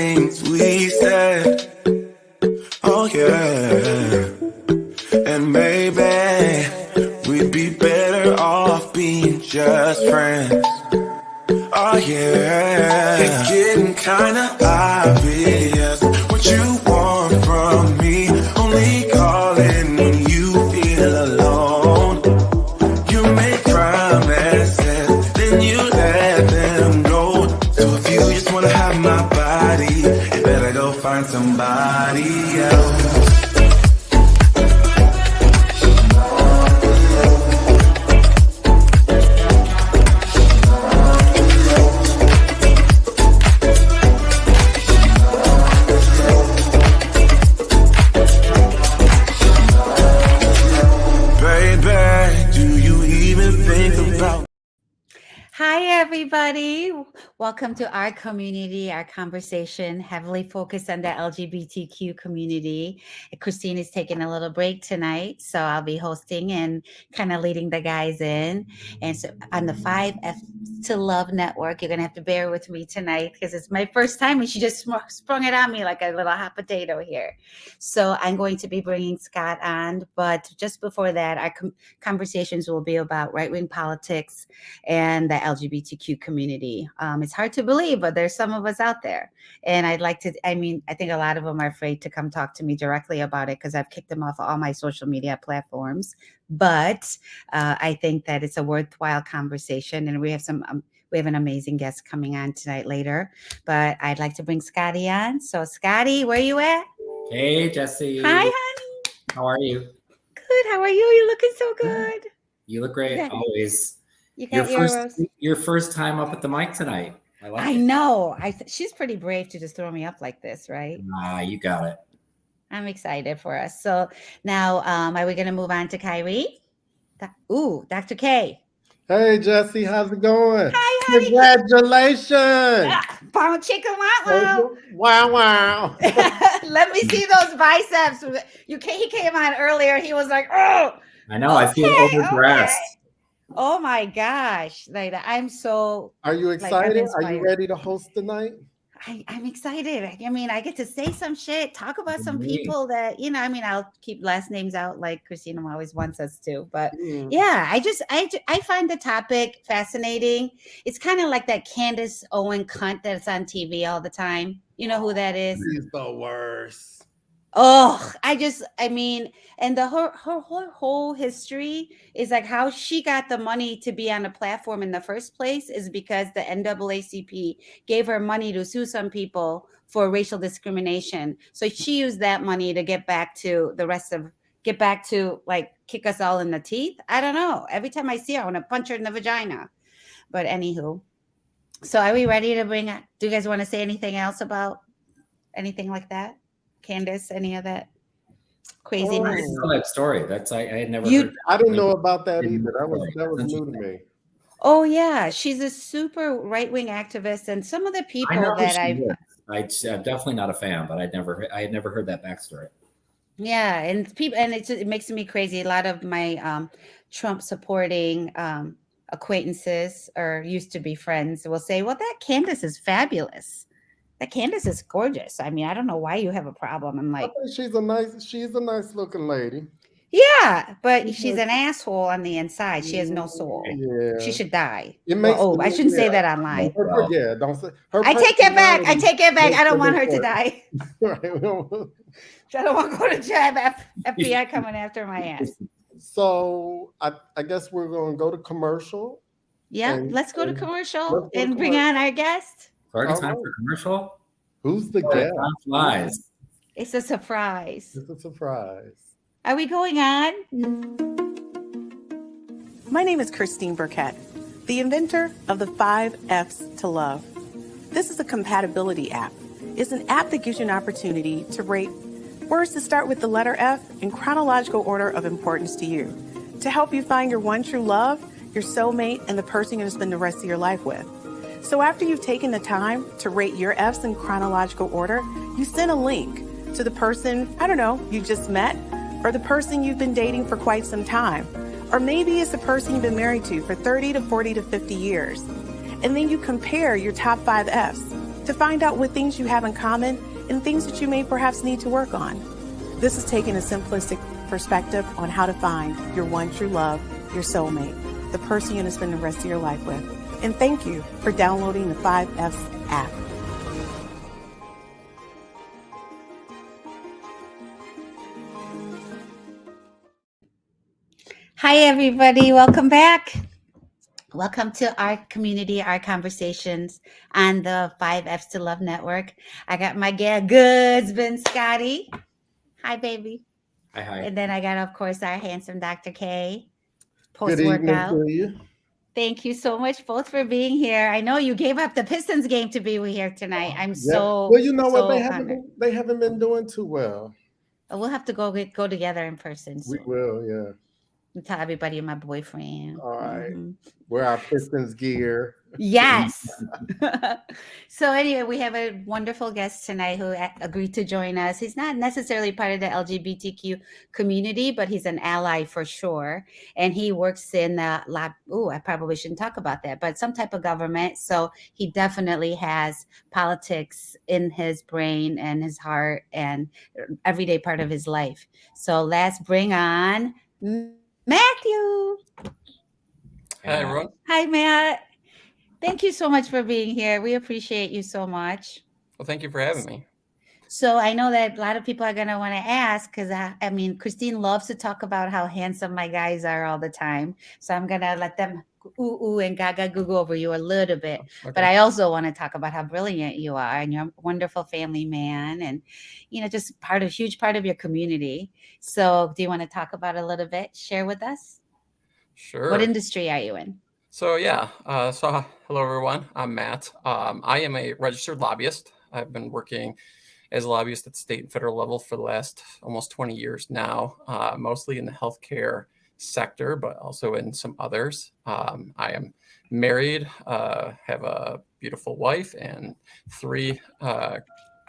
things we said. Oh yeah. And maybe we'd be better off being just friends. Oh yeah. It's getting kinda obvious what you want from me. Only calling when you feel alone. You make promises, then you let them go. So if you just wanna have my body, you better go find somebody else. Hi, everybody. Welcome to our community, our conversation, heavily focused on the LGBTQ community. Christine is taking a little break tonight, so I'll be hosting and kind of leading the guys in. And so on the 5F to Love Network, you're going to have to bear with me tonight because it's my first time and she just sprung it on me like a little hot potato here. So I'm going to be bringing Scott on, but just before that, our conversations will be about right-wing politics and the LGBTQ community. It's hard to believe, but there's some of us out there. And I think a lot of them are afraid to come talk to me directly about it because I've kicked them off all my social media platforms. But I think that it's a worthwhile conversation. And we have an amazing guest coming on tonight later. But I'd like to bring Scotty on. So Scotty, where you at? Hey, Jesse. Hi, honey. How are you? Good. How are you? You're looking so good. You look great, always. You got your first time up at the mic tonight. I know. She's pretty brave to just throw me up like this, right? You got it. I'm excited for us. So now, are we going to move on to Kyrie? Dr. K. Hey, Jesse, how's it going? Hi, honey. Congratulations. Pound chicken, wow. Wow. Let me see those biceps. He came on earlier. He was like, oh. I know. Okay, I feel overdressed. Okay. Oh my gosh. I'm so. Are you excited? Are you ready to host tonight? I'm excited. I mean, I get to say some shit, talk about some people that, I'll keep last names out like Christina always wants us to. But yeah, I find the topic fascinating. It's kind of like that Candace Owen cunt that's on TV all the time. You know who that is? She's the worst. Oh, and her whole history is like how she got the money to be on a platform in the first place is because the NAACP gave her money to sue some people for racial discrimination. So she used that money to get back to like kick us all in the teeth. I don't know. Every time I see her, I want to punch her in the vagina. But anywho, so are we ready to do you guys want to say anything else about anything like that? Candace, any of that craziness? I didn't know that story. I had never heard that. I didn't know about that either. That was new to me. Oh yeah, she's a super right-wing activist, and some of the people that I'm definitely not a fan, but I had never heard that backstory. Yeah, and it makes me crazy. A lot of my Trump supporting acquaintances or used to be friends will say, "Well, that Candace is fabulous. That Candace is gorgeous. I mean, I don't know why you have a problem." I'm like, she's a nice looking lady. Yeah, but she's an asshole on the inside. She has no soul. Yeah. She should die. I shouldn't say that online. Don't say. I take it back. I don't want her to die. I don't want to go to jail. FBI coming after my ass. So I guess we're going to go to commercial. Yeah, let's go to commercial and bring on our guest. Already time for commercial? Who's the guest? Flies. It's a surprise. Are we going on? My name is Christine Burkett, the inventor of the 5 F's to Love. This is a compatibility app. It's an app that gives you an opportunity to rate words that start with the letter F in chronological order of importance to you, to help you find your one true love, your soulmate, and the person you're going to spend the rest of your life with. So after you've taken the time to rate your F's in chronological order, you send a link to the person, you just met, or the person you've been dating for quite some time. Or maybe it's the person you've been married to for 30 to 40 to 50 years. And then you compare your top 5 F's. to find out what things you have in common and things that you may perhaps need to work on. This is taking a simplistic perspective on how to find your one true love, your soulmate, the person you're going to spend the rest of your life with. And thank you for downloading the 5Fs app. Hi, everybody. Welcome back. Welcome to our community, our conversations on the 5Fs to Love Network. I got my good husband, Scotty. Hi, baby. Hi. And then I got, of course, our handsome Dr. K. Good evening Post-workout. to you. Thank you so much both for being here. I know you gave up the Pistons game to be here tonight. I'm so Well, you know what? honored. They haven't been doing too well. We'll have to go together in person. We will, yeah. And tell everybody I'm my boyfriend. All right. Mhm. Wear our Pistons gear. Yes. So anyway, we have a wonderful guest tonight who agreed to join us. He's not necessarily part of the LGBTQ community, but he's an ally for sure. And he works in the lab. Oh, I probably shouldn't talk about that, but some type of government. So he definitely has politics in his brain and his heart and everyday part of his life. So let's bring on Matthew. Hi, everyone. Hi, Matt. Thank you so much for being here. We appreciate you so much. Well, thank you for having me. So I know that a lot of people are going to want to ask because, I mean, Christine loves to talk about how handsome my guys are all the time. So I'm going to let them ooh and gaga goo over you a little bit. Okay. But I also want to talk about how brilliant you are and you're a wonderful family man and, just huge part of your community. So do you want to talk about it a little bit? Share with us? Sure. What industry are you in? So hello, everyone. I'm Matt. I am a registered lobbyist. I've been working as a lobbyist at the state and federal level for the last almost 20 years now, mostly in the healthcare sector, but also in some others. I am married, have a beautiful wife and three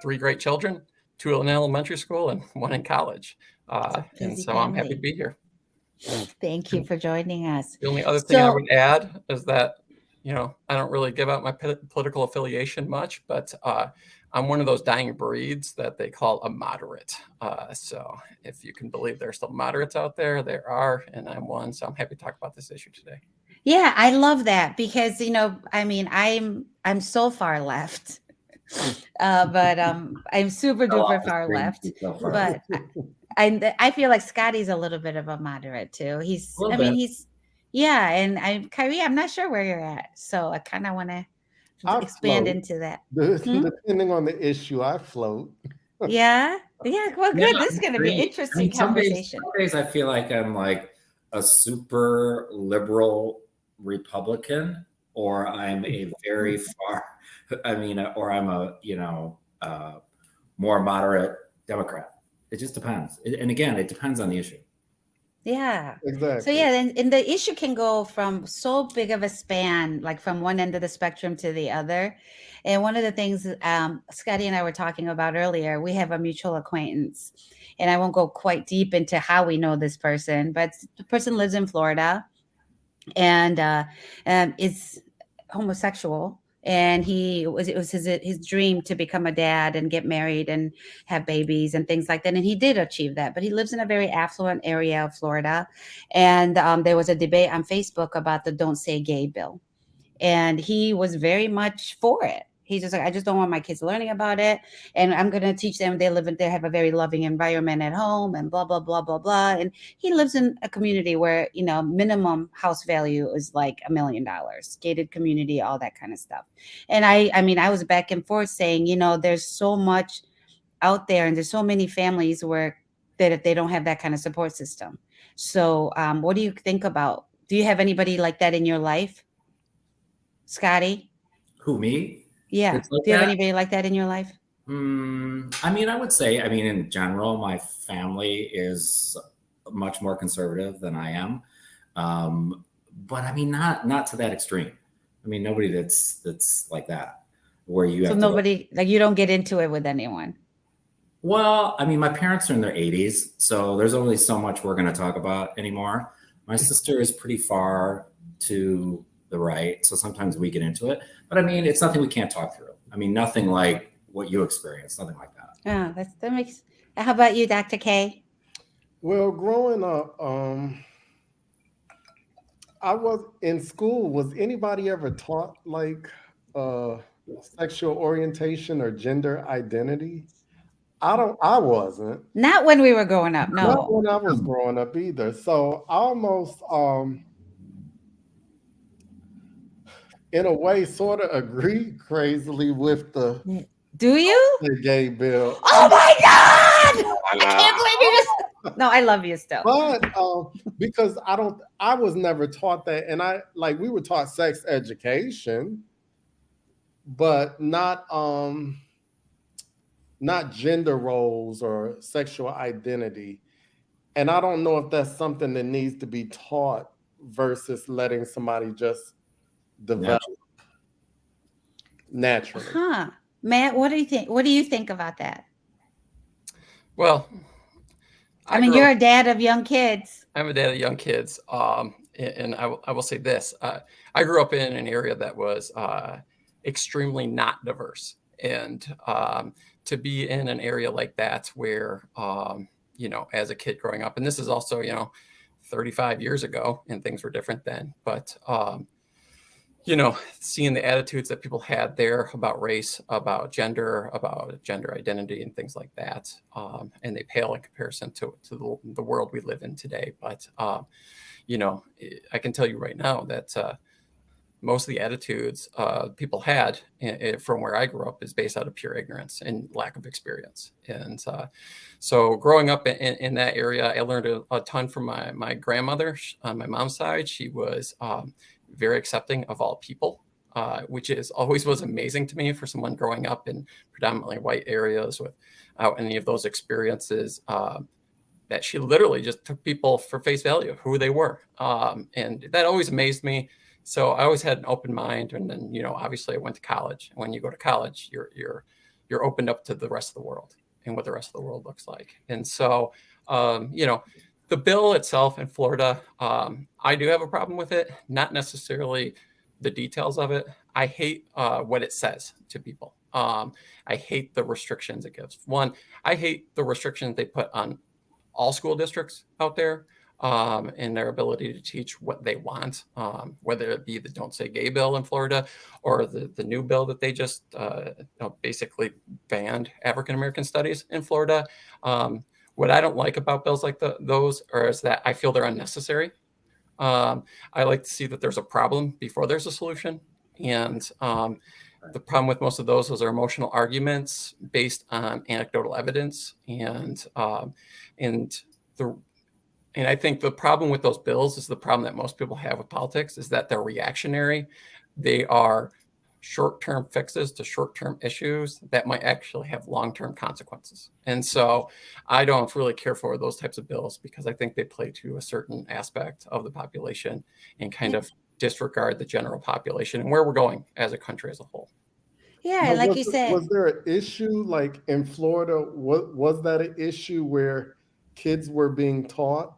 great children, 2 in elementary school and 1 in college. And so I'm happy to be here. Thank you for joining us. The only other thing I would add is that, I don't really give out my political affiliation much, but I'm one of those dying breeds that they call a moderate. So if you can believe there's still moderates out there, there are, and I'm one. So I'm happy to talk about this issue today. Yeah, I love that because, I'm so far left, but I'm super duper far left. But I feel like Scotty's a little bit of a moderate too. And Kyrie, I'm not sure where you're at. So I kind of want to expand into that. Depending on the issue, I float. Yeah. Well, good. Yeah, This is going to be an interesting conversation. Some days I feel like I'm like a super liberal Republican, or I'm a very or I'm a, more moderate Democrat. It just depends. And again, it depends on the issue. Yeah. Exactly. So and the issue can go from so big of a span, like from one end of the spectrum to the other. And one of the things Scotty and I were talking about earlier, we have a mutual acquaintance, and I won't go quite deep into how we know this person, but the person lives in Florida and is homosexual. And it was his dream to become a dad and get married and have babies and things like that. And he did achieve that, but he lives in a very affluent area of Florida. And there was a debate on Facebook about the Don't Say Gay bill. And he was very much for it. He's just like, I just don't want my kids learning about it. And I'm going to teach them. They have a very loving environment at home and blah, blah, blah, blah, blah. And he lives in a community where, minimum house value is like $1 million, gated community, all that kind of stuff. And I was back and forth saying, there's so much out there and there's so many families where that they don't have that kind of support system. So what do you think about, do you have anybody like that in your life? Scotty? Who, me? Yeah. Like do you have anybody like that in your life? I would say, in general, my family is much more conservative than I am. But not to that extreme. Nobody that's like that, where you have nobody, like you don't get into it with anyone. Well, my parents are in their 80s, so there's only so much we're going to talk about anymore. My sister is pretty far to the right, so sometimes we get into it. But it's nothing we can't talk through. I mean, nothing like what you experienced, nothing like that. Yeah, that makes. How about you, Dr. K? Well, growing up, I was in school. Was anybody ever taught like uh, sexual orientation or gender identity? I wasn't. Not when we were growing up. Not No. when I was growing up either. So I almost, in a way, sort of agree crazily with the Do you? gay bill. Oh my God! I can't believe you just. No, I love you still. But because I was never taught that, and we were taught sex education, but not gender roles or sexual identity. And I don't know if that's something that needs to be taught versus letting somebody just develop naturally. Huh. Matt, what do you think? What do you think about that? Well, I mean, you're a dad of young kids. I'm a dad of young kids. And I will say this. I grew up in an area that was extremely not diverse. And to be in an area like that where, as a kid growing up, and this is also, 35 years ago and things were different then. But, seeing the attitudes that people had there about race, about gender identity and things like that. And they pale in comparison to the world we live in today. But, I can tell you right now that most of the attitudes people had from where I grew up is based out of pure ignorance and lack of experience. And so growing up in that area, I learned a ton from my grandmother on my mom's side. She was very accepting of all people, which always was amazing to me for someone growing up in predominantly white areas without any of those experiences. That she literally just took people for face value, who they were. And that always amazed me. So I always had an open mind. And then, obviously I went to college. And when you go to college, you're opened up to the rest of the world and what the rest of the world looks like. And so, the bill itself in Florida, I do have a problem with it, not necessarily the details of it. I hate what it says to people. I hate the restrictions it gives. One, I hate the restrictions they put on all school districts out there and their ability to teach what they want, whether it be the Don't Say Gay bill in Florida or the new bill that they just basically banned African-American studies in Florida. What I don't like about bills like those is that I feel they're unnecessary. I like to see that there's a problem before there's a solution. And the problem with most of those are emotional arguments based on anecdotal evidence. And I think the problem with those bills is the problem that most people have with politics is that they're reactionary. They are short-term fixes to short-term issues that might actually have long-term consequences. And so I don't really care for those types of bills because I think they play to a certain aspect of the population and kind of disregard the general population and where we're going as a country as a whole. Yeah, like you said. Was there an issue like in Florida? Was that an issue where kids were being taught?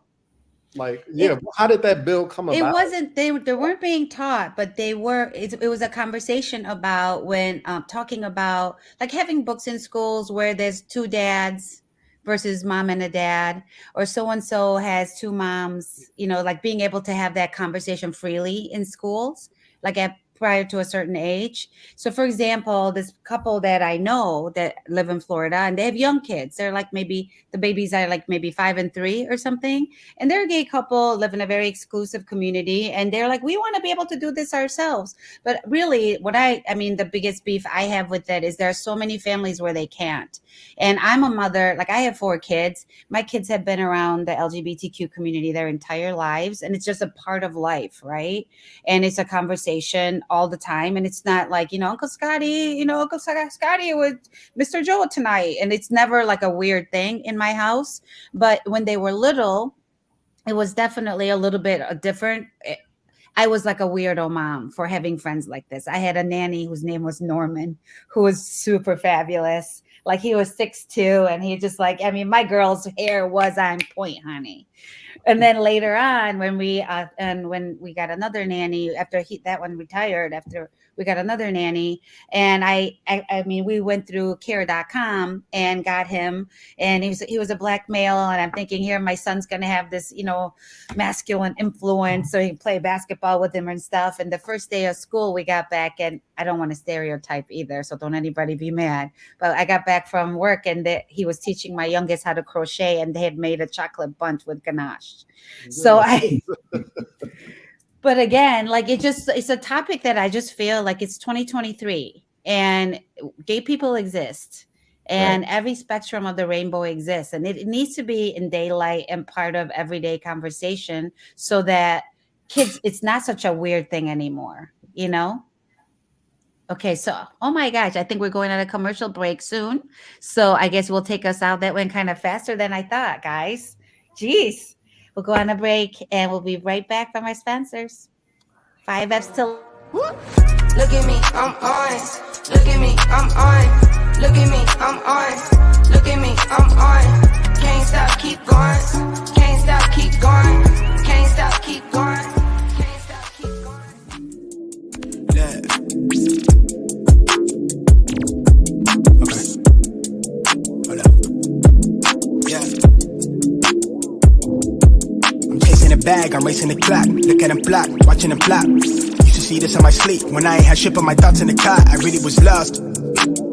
How did that bill come about? It wasn't, they weren't being taught, but they were, it was a conversation about when talking about like having books in schools where there's two dads versus mom and a dad, or so-and-so has two moms, like being able to have that conversation freely in schools, like prior to a certain age. So for example, this couple that I know that live in Florida and they have young kids, they're like maybe the babies are like maybe 5 and 3 or something. And they're a gay couple, live in a very exclusive community. And they're like, we want to be able to do this ourselves. But really the biggest beef I have with that is there are so many families where they can't. And I'm a mother, like I have 4 kids. My kids have been around the LGBTQ community their entire lives. And it's just a part of life, right? And it's a conversation all the time. And it's not like, Uncle Scotty with Mr. Joe tonight. And it's never like a weird thing in my house. But when they were little, it was definitely a little bit different. I was like a weirdo mom for having friends like this. I had a nanny whose name was Norman, who was super fabulous. Like he was 6'2", and he just like, I mean, my girl's hair was on point, honey. And then later on, when we got another nanny after that one retired, after we got another nanny, and I mean, we went through care.com and got him, and he was a black male, and I'm thinking, here my son's gonna have this, you know, masculine influence, so he can play basketball with him and stuff. And the first day of school, we got back, and I don't want to stereotype either, so don't anybody be mad. But I got back from work, and he was teaching my youngest how to crochet, and they had made a chocolate bunch with ganache. So but again, like it's a topic that I just feel like it's 2023 and gay people exist, and every spectrum of the rainbow exists, and it needs to be in daylight and part of everyday conversation so that kids, it's not such a weird thing anymore, you know? Okay, so, oh my gosh, I think we're going on a commercial break soon. So I guess we'll take us out. That went kind of faster than I thought, guys. Jeez. We'll go on a break and we'll be right back from our sponsors. 5Fs to... Look at me, I'm on. Look at me, I'm on. Look at me, I'm on. Look at me, I'm on. Can't stop, keep going. Can't stop, keep going. Can't stop, keep going. Can't stop, keep going. Yeah. Okay. Hold up. Yeah. I'm chasing a bag, I'm racing the clock. Look at them block, watching them flop. Used to see this in my sleep. When I ain't had shit on my thoughts in the car, I really was lost.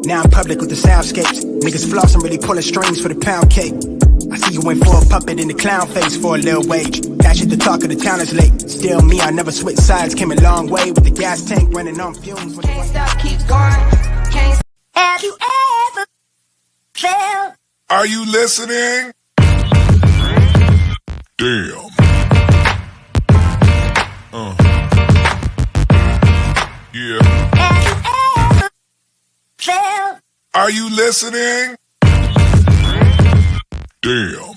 Now I'm public with the soundscapes. Niggas floss, I'm really pulling strings for the pound cake. I see you went for a puppet in the clown face for a little wage. That shit, the talk of the town is late. Still me, I never switched sides. Came a long way with the gas tank running on fumes. Can't stop, keep going. Can't stop. Have you ever felt? Are you listening? Damn. Yeah. Have you ever felt? Are you listening? Damn.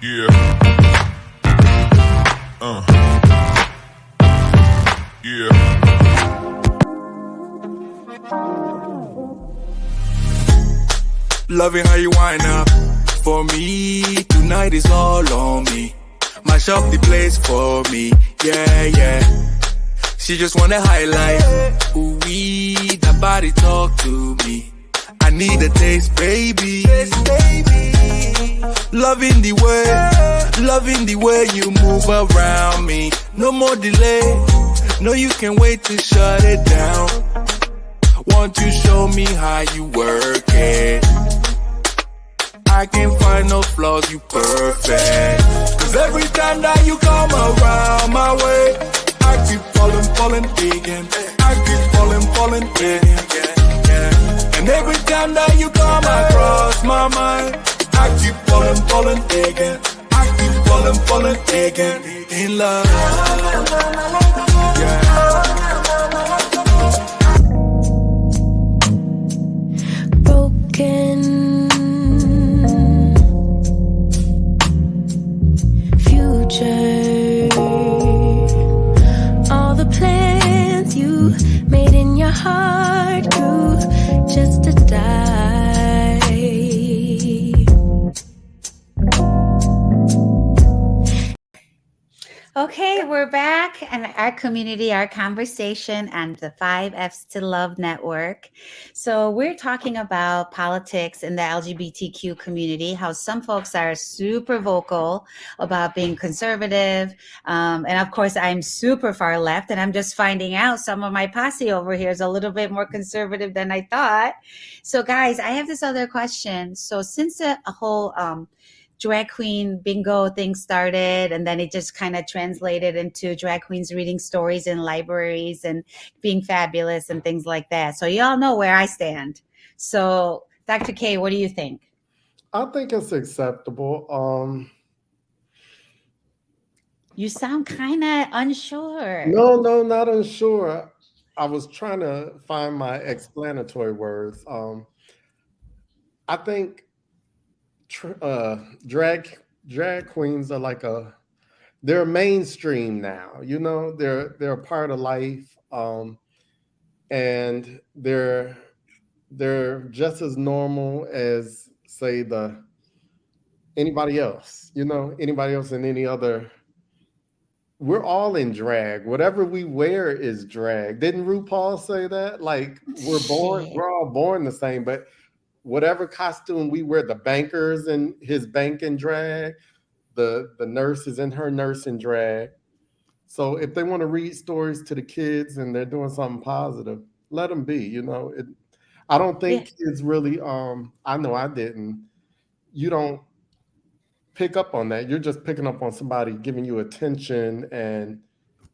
Yeah. Yeah. Loving how you wind up for me. Tonight is all on me. Mash up the place for me. Yeah, yeah. She just wanna highlight. Ooh, that body talk to me. I need a taste, baby. Loving the way you move around me. No more delay. No, you can wait to shut it down. Won't you show me how you work it? I can't find no flaws, you perfect. Cause every time that you come around my way, I keep falling again. I keep falling again. And every time that you come across my mind, I keep falling again. I keep falling again. In love. Yeah. Broken future. All the plans you made in your heart grew just to die. Okay, we're back in our community, our conversation on the 5Fs to Love Network. So we're talking about politics in the LGBTQ community, how some folks are super vocal about being conservative. And of course, I'm super far left, and I'm just finding out some of my posse over here is a little bit more conservative than I thought. So guys, I have this other question. So since a whole drag queen bingo thing started, and then it just kind of translated into drag queens reading stories in libraries and being fabulous and things like that. So y'all know where I stand. So Dr. K, what do you think? I think it's acceptable. You sound kind of unsure. No, not unsure. I was trying to find my explanatory words. I think drag drag queens are like they're mainstream now. You know, they're a part of life, and they're just as normal as, say, anybody else. You know, anybody else in any other. We're all in drag. Whatever we wear is drag. Didn't RuPaul say that? Like Shit. we're all born the same, but whatever costume we wear, the banker's in his banking drag, the nurse is in her nursing drag. So if they want to read stories to the kids and they're doing something positive, let them be. You know, I don't Yeah. think kids really. I know I didn't. You don't pick up on that. You're just picking up on somebody giving you attention and,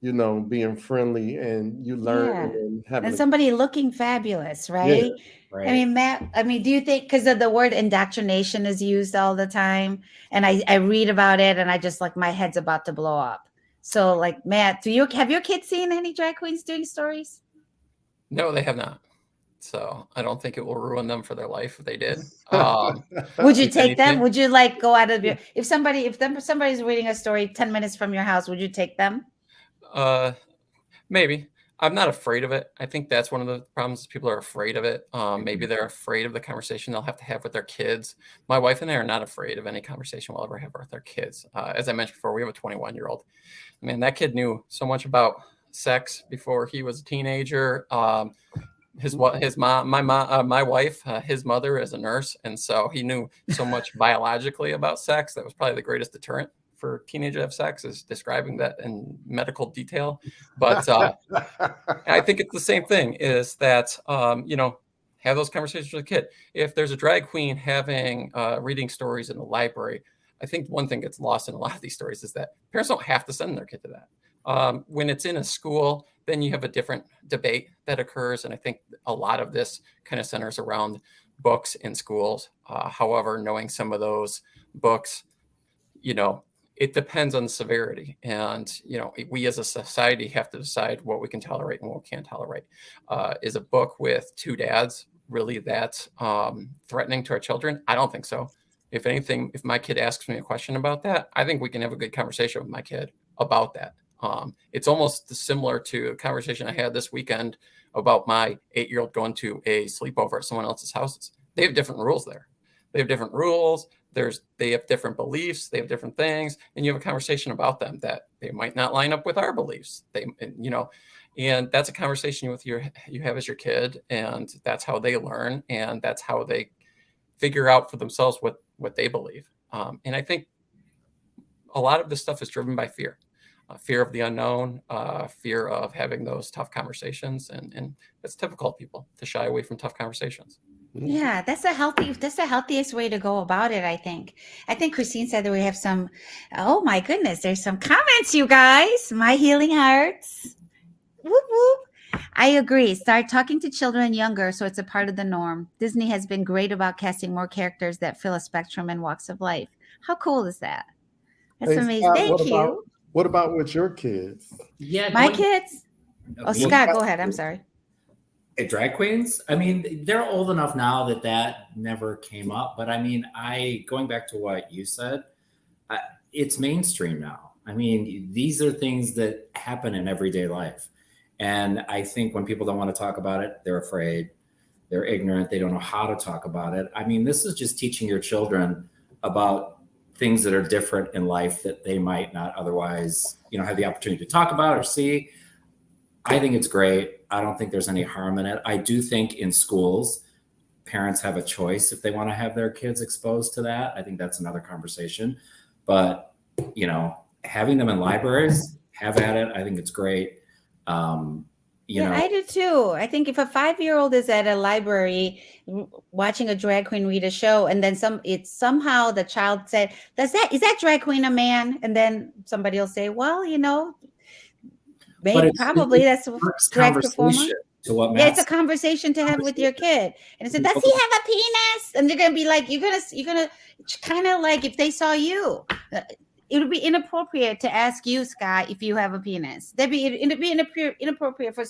you know, being friendly, and you learn Yeah. and having And a somebody looking fabulous, yeah. right? Right. I mean, Matt, do you think, because of the word indoctrination is used all the time, and I read about it and I just like, my head's about to blow up. So like, Matt, have your kids seen any drag queens doing stories? No, they have not. So I don't think it will ruin them for their life if they did. Would you If take them? anything, Would you like go out of your, if somebody's reading a story 10 minutes from your house, would you take them? maybe. I'm not afraid of it. I think that's one of the problems is people are afraid of it. Maybe they're afraid of the conversation they'll have to have with their kids. My wife and I are not afraid of any conversation we'll ever have with our kids. As I mentioned before, we have a 21-year-old. Man, that kid knew so much about sex before he was a teenager. His mom, my wife, his mother is a nurse, and so he knew so much biologically about sex. That was probably the greatest deterrent for teenagers to have sex, is describing that in medical detail. But I think it's the same thing, is that have those conversations with a kid. If there's a drag queen having reading stories in the library, I think one thing gets lost in a lot of these stories is that parents don't have to send their kid to that. When it's in a school, then you have a different debate that occurs. And I think a lot of this kind of centers around books in schools. However, knowing some of those books, it depends on the severity. And, we as a society have to decide what we can tolerate and what we can't tolerate. Is a book with two dads really that threatening to our children? I don't think so. If anything, if my kid asks me a question about that, I think we can have a good conversation with my kid about that. It's almost similar to a conversation I had this weekend about my 8-year-old going to a sleepover at someone else's houses. They have different rules there. They have different rules. They have different beliefs. They have different things, and you have a conversation about them that they might not line up with our beliefs. And that's a conversation you have as your kid, and that's how they learn, and that's how they figure out for themselves what they believe. And I think a lot of this stuff is driven by fear. Fear of the unknown, fear of having those tough conversations, and it's typical of people to shy away from tough conversations. Yeah, that's the healthiest way to go about it, I think. I think Christine said that we have some, oh my goodness, there's some comments, you guys. My healing hearts. Whoop, whoop. I agree. Start talking to children younger so it's a part of the norm. Disney has been great about casting more characters that fill a spectrum and walks of life. How cool is that? That's Hey, amazing. Scott, Thank you. What about with your kids? Yeah. My kids? Oh, Me- Scott, go ahead. I'm sorry. Drag queens, I mean, they're old enough now that never came up. But I mean, going back to what you said, it's mainstream now. I mean, these are things that happen in everyday life. And I think when people don't want to talk about it, they're afraid, they're ignorant, they don't know how to talk about it. I mean, this is just teaching your children about things that are different in life that they might not otherwise, have the opportunity to talk about or see. I think it's great. I don't think there's any harm in it. I do think in schools, parents have a choice if they want to have their kids exposed to that. I think that's another conversation. But, having them in libraries, have at it. I think it's great. I do too. I think if a 5-year-old is at a library watching a drag queen read a show, and then somehow the child said, is that drag queen a man? And then somebody will say, well, maybe probably that's a drag performer. Yeah, it's a conversation to have with your kid. And it said, does he have a penis? And they're gonna be like, you're gonna kind of like, if they saw you, it would be inappropriate to ask you, Scott, if you have a penis. It'd be inappropriate for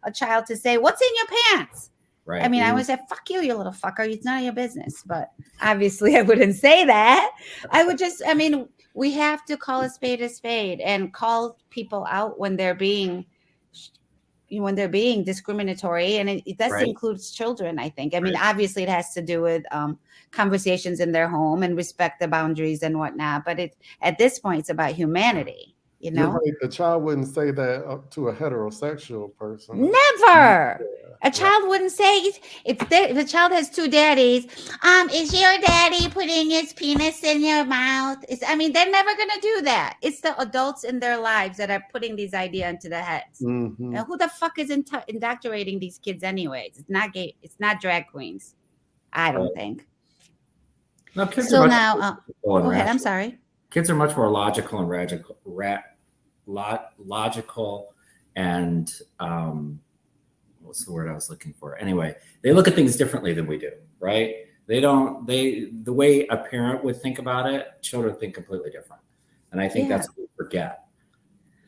a child to say, what's in your pants? right? I mean, I would say, fuck you, you little fucker. It's none of your business. But obviously I wouldn't say that. I would just, I mean, we have to call a spade and call people out when they're being discriminatory. And it does Right. includes children, I think. I mean, Right. obviously it has to do with conversations in their home and respect the boundaries and whatnot. But at this point, it's about humanity, you You're know? right. The child wouldn't say that up to a heterosexual person. Never. Yeah. A child wouldn't say if a child has two daddies, is your daddy putting his penis in your mouth? I mean, they're never gonna do that. It's the adults in their lives that are putting these ideas into their heads. Mhm. And who the fuck is indoctrinating these kids anyways? It's not gay. It's not drag queens. I don't think. No, kids So are much now, more logical and go ahead. I'm rational. sorry. Kids are much more logical and logical and what's the word I was looking for? Anyway, they look at things differently than we do, right? The way a parent would think about it, children think completely different. And I think that's what we forget,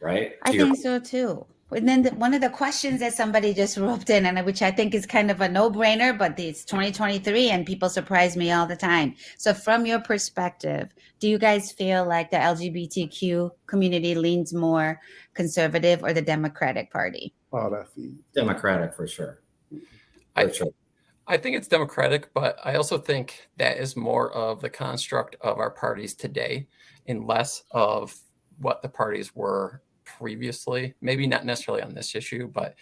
right? I think so too. And then one of the questions that somebody just roped in, and which I think is kind of a no-brainer, but it's 2023 and people surprise me all the time. So from your perspective, do you guys feel like the LGBTQ community leans more conservative or the Democratic Party? Oh, that's easy. Democratic for sure. I think it's Democratic, but I also think that is more of the construct of our parties today and less of what the parties were previously. Maybe not necessarily on this issue, but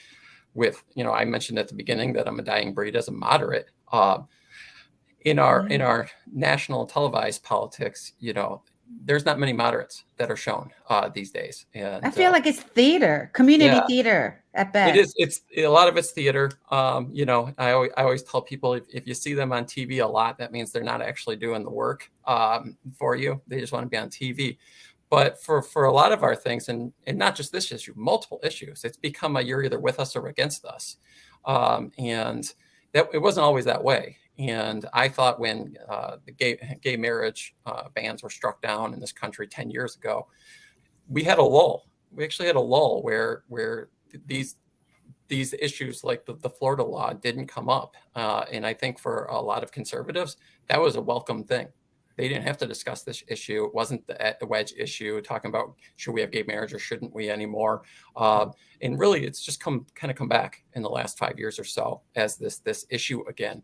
with, I mentioned at the beginning that I'm a dying breed as a moderate. In our national televised politics, there's not many moderates that are shown these days. And I feel like it's theater, community theater at best. It is. It's a lot of it's theater. I always tell people if you see them on TV a lot, that means they're not actually doing the work for you. They just want to be on TV. But for a lot of our things, and not just this issue, multiple issues, it's become you're either with us or against us. And that it wasn't always that way. And I thought when the gay marriage bans were struck down in this country 10 years ago, we had a lull. We actually had a lull where these issues like the Florida law didn't come up. And I think for a lot of conservatives, that was a welcome thing. They didn't have to discuss this issue. It wasn't the wedge issue talking about should we have gay marriage or shouldn't we anymore. And really, it's just come back in the last 5 years or so as this issue again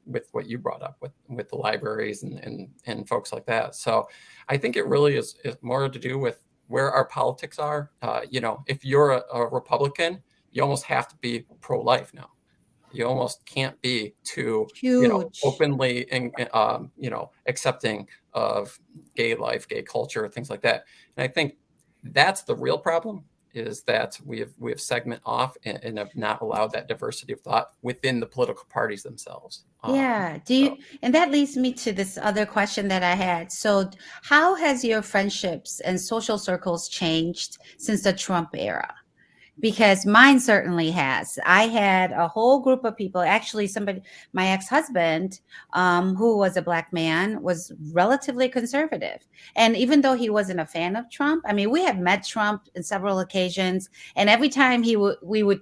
with what you brought up with the libraries and folks like that. So I think it really is more to do with where our politics are. If you're a Republican, you almost have to be pro-life now. You almost can't be too openly and accepting of gay life, gay culture, things like that. And I think that's the real problem, is that we have segment off and have not allowed that diversity of thought within the political parties themselves. Yeah. And that leads me to this other question that I had. So how has your friendships and social circles changed since the Trump era? Because mine certainly has. I had a whole group of people, actually my ex-husband, who was a Black man, was relatively conservative. And even though he wasn't a fan of Trump, I mean, we had met Trump in several occasions. And every time we would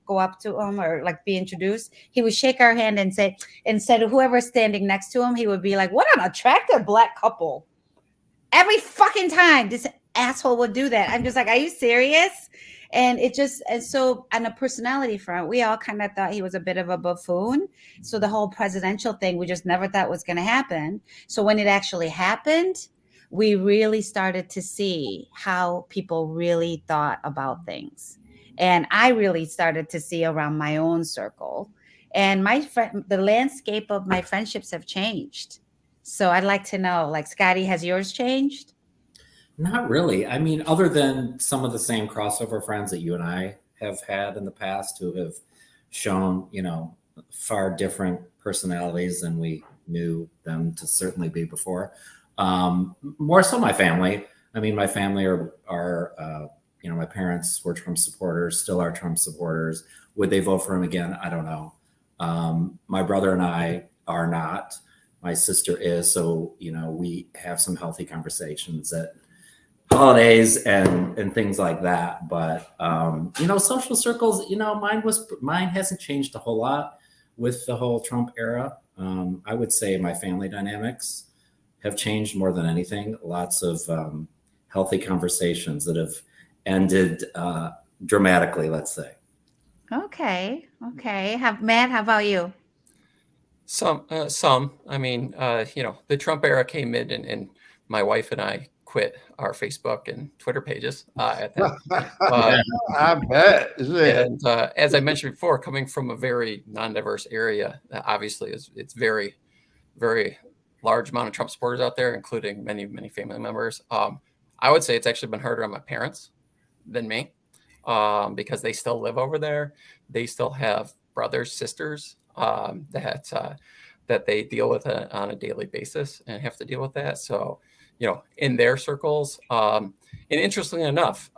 go up to him or like be introduced, he would shake our hand and say, instead of whoever's standing next to him, he would be like, what an attractive Black couple. Every fucking time this asshole would do that. I'm just like, are you serious? And so on a personality front, we all kind of thought he was a bit of a buffoon. So the whole presidential thing, we just never thought was going to happen. So when it actually happened, we really started to see how people really thought about things. And I really started to see around my own circle. And the landscape of my friendships have changed. So I'd like to know, like, Scotty, has yours changed? Not really. I mean, other than some of the same crossover friends that you and I have had in the past who have shown, far different personalities than we knew them to certainly be before. More so my family. I mean, my family are my parents were Trump supporters, still are Trump supporters. Would they vote for him again? I don't know. My brother and I are not. My sister is. So, we have some healthy conversations at holidays and things like that. But, social circles, mine hasn't changed a whole lot. with the whole Trump era. I would say my family dynamics have changed more than anything. Lots of healthy conversations that have ended dramatically, let's say. Okay. Matt, how about you? Some. I mean, the Trump era came in, and my wife and I quit our Facebook and Twitter pages at that. I bet. Yeah. And as I mentioned before, coming from a very non-diverse area, obviously it's very, very large amount of Trump supporters out there, including many, many family members. I would say it's actually been harder on my parents than me, because they still live over there. They still have brothers, sisters that they deal with on a daily basis and have to deal with that. So, in their circles, and interestingly enough,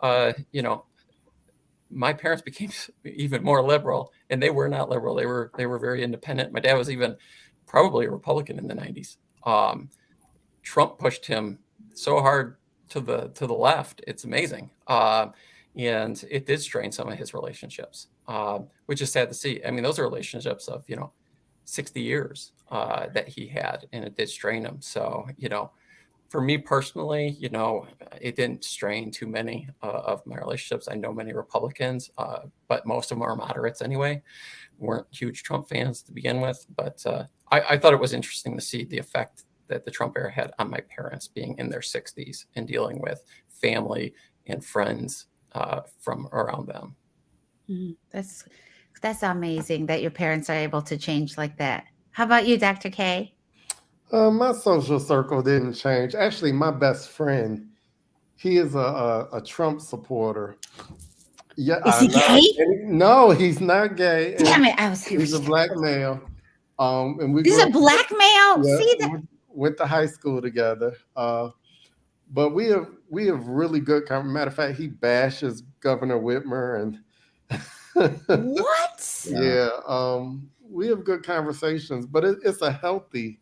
my parents became even more liberal, and they were not liberal. They were very independent. My dad was even probably a Republican in the 90s. Trump pushed him so hard to the left. It's amazing. And it did strain some of his relationships, which is sad to see. I mean, those are relationships of, 60 years that he had, and it did strain him. So, for me personally, it didn't strain too many of my relationships. I know many Republicans, but most of them are moderates anyway, weren't huge Trump fans to begin with. But I thought it was interesting to see the effect that the Trump era had on my parents being in their 60s and dealing with family and friends from around them. That's amazing that your parents are able to change like that. How about you, Dr. K? My social circle didn't change. Actually, my best friend, he is a Trump supporter. Yeah, Is he gay? No, he's not gay. Damn it! I was. He's a black male. And He's a black male. Yeah, See that? went to high school together. But we have really good. Matter of fact, he bashes Governor Whitmer and. What? Yeah. We have good conversations, but it's a healthy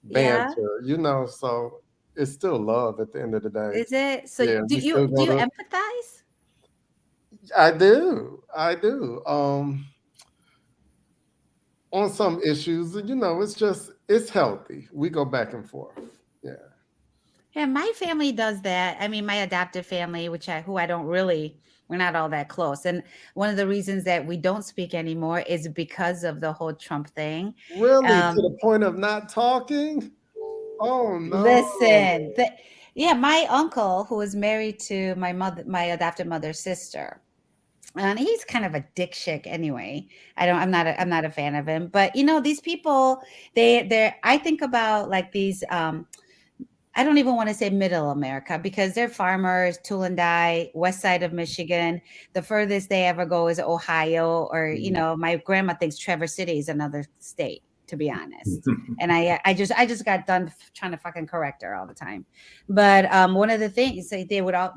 banter, so it's still love at the end of the day. Is it? So Yeah, do you empathize? I do. On some issues, it's healthy. We go back and forth. Yeah. Yeah, my family does that. I mean, my adoptive family, we're not all that close. And one of the reasons that we don't speak anymore is because of the whole Trump thing. Really? To the point of not talking? Oh no. Listen, my uncle, who was married to my adopted mother's sister, and he's kind of a dick chick anyway. I'm not a fan of him. But these people, I think about like these I don't even want to say middle America, because they're farmers, tool and die, west side of Michigan. The furthest they ever go is Ohio, or my grandma thinks Traverse City is another state, to be honest. And I just got done trying to fucking correct her all the time. But one of the things they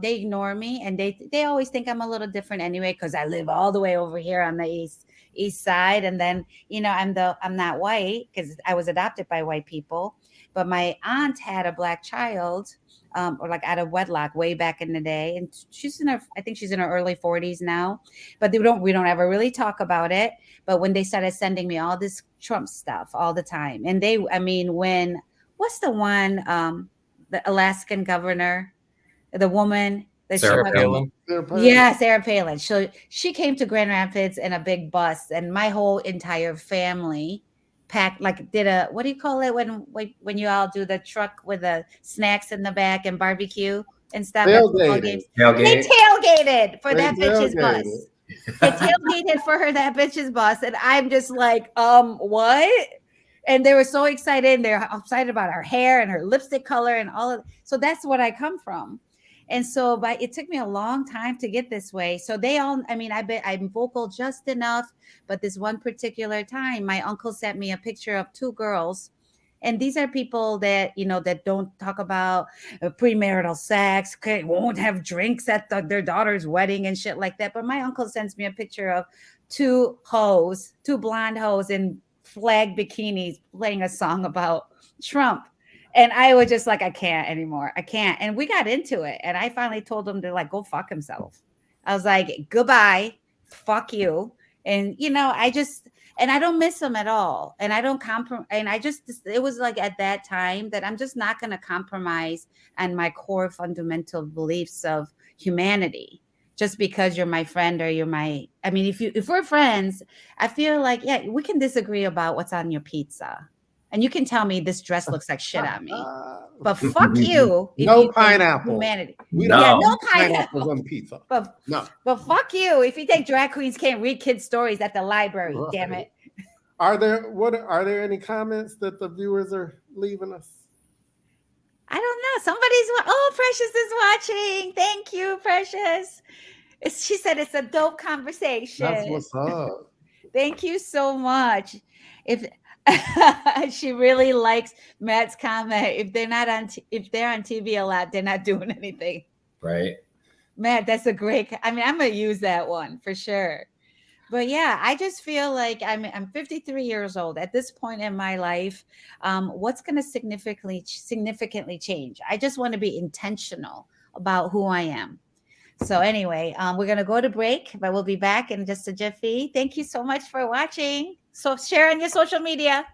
ignore me, and they always think I'm a little different anyway, because I live all the way over here on the east side, and then I'm not white because I was adopted by white people. But my aunt had a black child, or like out of wedlock way back in the day. And I think she's in her early 40s now, but we don't ever really talk about it. But when they started sending me all this Trump stuff all the time, and what's the one, the Alaskan governor, the woman that Sarah Palin. Yeah, Sarah Palin. She came to Grand Rapids in a big bus, and my whole entire family packed, did what do you call it when you all do the truck with the snacks in the back and barbecue and stuff? Tailgate. They tailgated for that bitch's bus. They tailgated for that bitch's bus, and I'm just like, what? And they were so excited, and they're excited about her hair and her lipstick color and all of. So that's what I come from. And so, but it took me a long time to get this way. So I bet I'm vocal just enough. But this one particular time, my uncle sent me a picture of two girls. And these are people that, that don't talk about premarital sex, won't have drinks at their daughter's wedding and shit like that. But my uncle sends me a picture of two blonde hoes in flag bikinis playing a song about Trump. And I was just like, I can't anymore. I can't. And we got into it. And I finally told him to go fuck himself. I was like, goodbye. Fuck you. And, and I don't miss them at all. And I don't and it was like at that time that I'm just not going to compromise on my core fundamental beliefs of humanity just because you're my friend or I mean, if we're friends, I feel like, yeah, we can disagree about what's on your pizza. And you can tell me this dress looks like shit on me. But fuck you. If No you think pineapple. humanity. We No. Yeah, don't no eat pineapples pineapple. on pizza. But No. fuck you if you think drag queens can't read kids' stories at the library. Right. Damn it. Are there any comments that the viewers are leaving us? I don't know. Precious is watching. Thank you, Precious. She said it's a dope conversation. That's what's up. Thank you so much. If she really likes Matt's comment, if they're on TV a lot, they're not doing anything. Right. Matt, that's a great. I mean, I'm gonna use that one for sure. But yeah, I just feel like I'm 53 years old at this point in my life. What's going to significantly change? I just want to be intentional about who I am. So anyway, we're going to go to break, but we'll be back in just a jiffy. Thank you so much for watching. So share on your social media.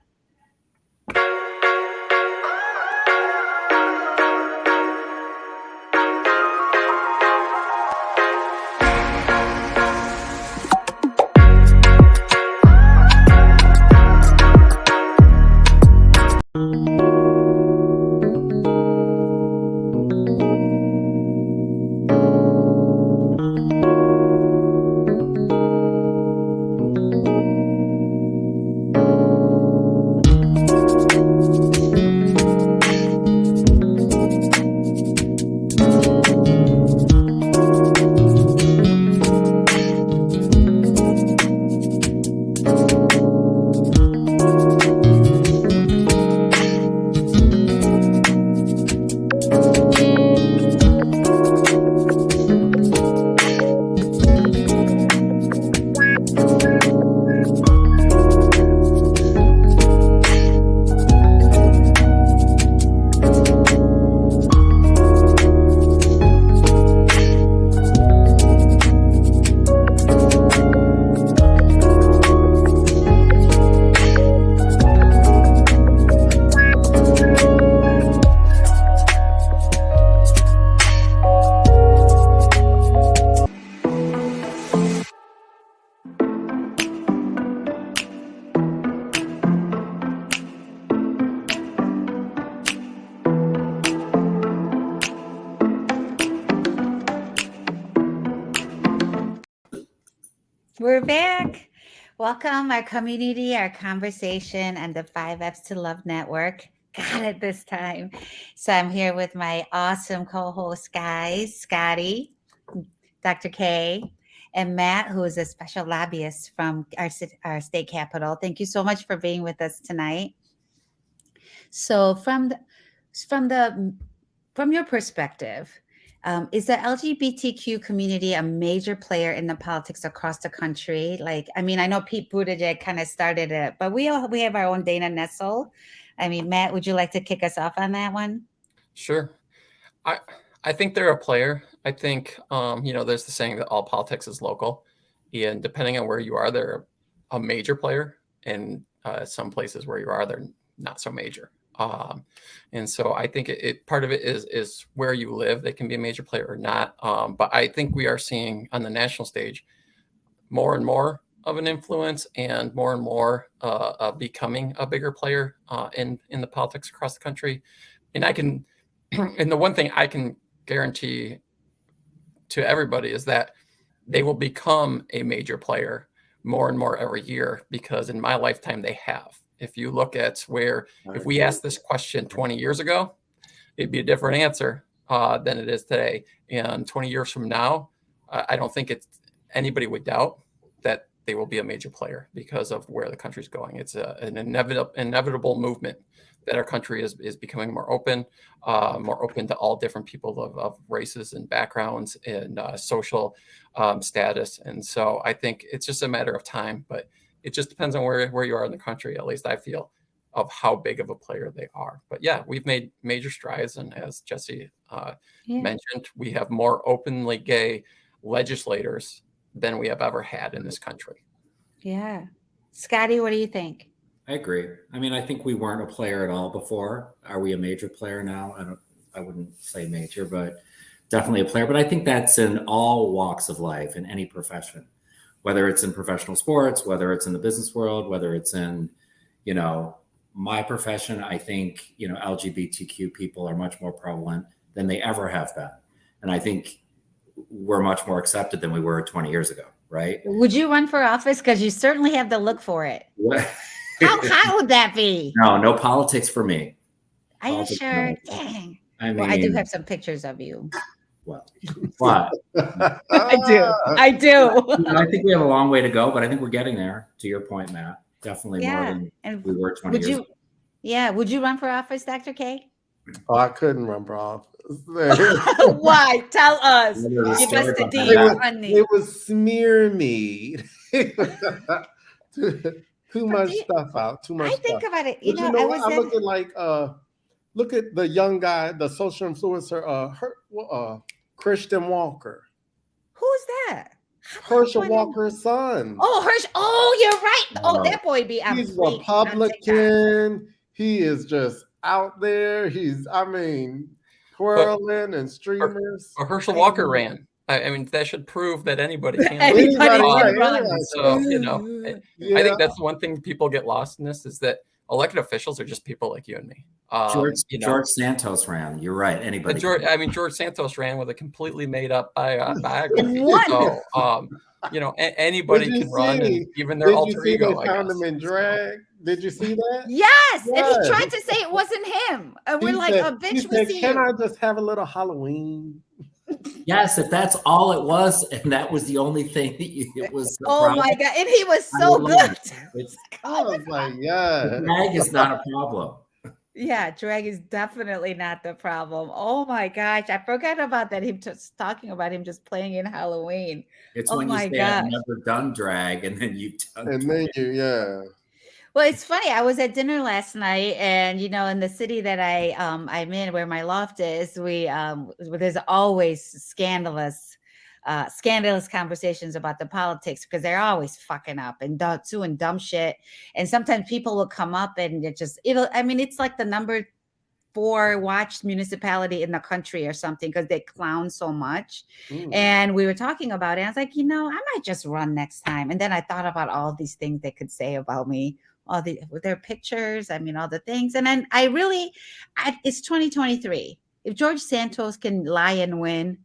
We're back. Welcome, our community, our conversation, and the 5Fs to Love Network. Got it this time. So I'm here with my awesome co-host guys, Scotty, Dr. K, and Matt, who is a special lobbyist from our state capital. Thank you so much for being with us tonight. So from your perspective, is the LGBTQ community a major player in the politics across the country? Like, I mean, I know Pete Buttigieg kind of started it, but we have our own Dana Nessel. I mean, Matt, would you like to kick us off on that one? Sure. I think they're a player. I think, there's the saying that all politics is local. And depending on where you are, they're a major player. And some places where you are, they're not so major. And so I think it part of it is where you live. They can be a major player or not. But I think we are seeing on the national stage more and more of an influence and more becoming a bigger player in the politics across the country. And and the one thing I can guarantee to everybody is that they will become a major player more and more every year, because in my lifetime they have. If you look at if we asked this question 20 years ago, it'd be a different answer than it is today. And 20 years from now, I don't think anybody would doubt that they will be a major player because of where the country's going. It's an inevitable movement that our country is becoming more open to all different people of races and backgrounds and social status. And so I think it's just a matter of time, but it just depends on where you are in the country, at least I feel, of how big of a player they are. But yeah, we've made major strides. And as Jesse mentioned, we have more openly gay legislators than we have ever had in this country. Yeah. Scotty, what do you think? I agree. I mean, I think we weren't a player at all before. Are we a major player now? I wouldn't say major, but definitely a player. But I think that's in all walks of life, in any profession, whether it's in professional sports, whether it's in the business world, whether it's in, you know, my profession. I think, you know, LGBTQ people are much more prevalent than they ever have been. And I think we're much more accepted than we were 20 years ago, right? Would you run for office? Because you certainly have the look for it. How hot would that be? No politics for me. Are you Politics, sure? no. Dang. I mean, Well, I do have some pictures of you. well, but I do. I do. you know, I think we have a long way to go, but I think we're getting there. To your point, Matt, definitely more Yeah. than And we were 20 years ago. Yeah. Would you run for office, Dr. K? Oh, I couldnn run for office. Why? Tell us. What are the Give us stories the about deep that? honey. It was smear me. Too much you- stuff out. Too much I think stuff. about it. But I was I'm at, looking like look at the young guy, the social influencer, Christian Walker. who's that? Herschel How do I know? Walker's son. Oh, Herschel. Oh, you're right. Oh, Oh. that boy be on He's fleek on TikTok. Republican. He is just out there. Twirling and streamers. Or Herschel Walker ran. I mean, that should prove that anybody can. Anybody Anybody, can run. anybody. So, you know, Yeah. I think that's one thing people get lost in this is that elected officials are just people like you and me. George Santos ran. You're right. Anybody. George Santos ran with a completely made up biography. What? So, you know, anybody Did you can run, see- and even their Did you alter see ego. they I found guess. him in drag? Did you see that? Yes. And Yes. he tried to say it wasn't him. And we're He like, said- oh, bitch, he we said, see can you. I just have a little Halloween? Yes, if that's all it was, and that was the only thing that it was. The Oh problem, my God. And he was I so would good. love it. It's, I was like, yeah. drag is not a problem. Yeah, drag is definitely not the problem. Oh my gosh. I forgot about that. Him just talking about him just playing in Halloween. It's Oh when you my say I've gosh. never done drag, and then you've done. And drag. then yeah. Well, it's funny. I was at dinner last night, and in the city that I'm in, where my loft is, there's always scandalous conversations about the politics because they're always fucking up and doing dumb shit. And sometimes people will come up and it's like the number 4 watched municipality in the country or something because they clown so much. And we were talking about it. I was like, I might just run next time. And then I thought about all these things they could say about me. With their pictures, all the things. And then it's 2023. If George Santos can lie and win,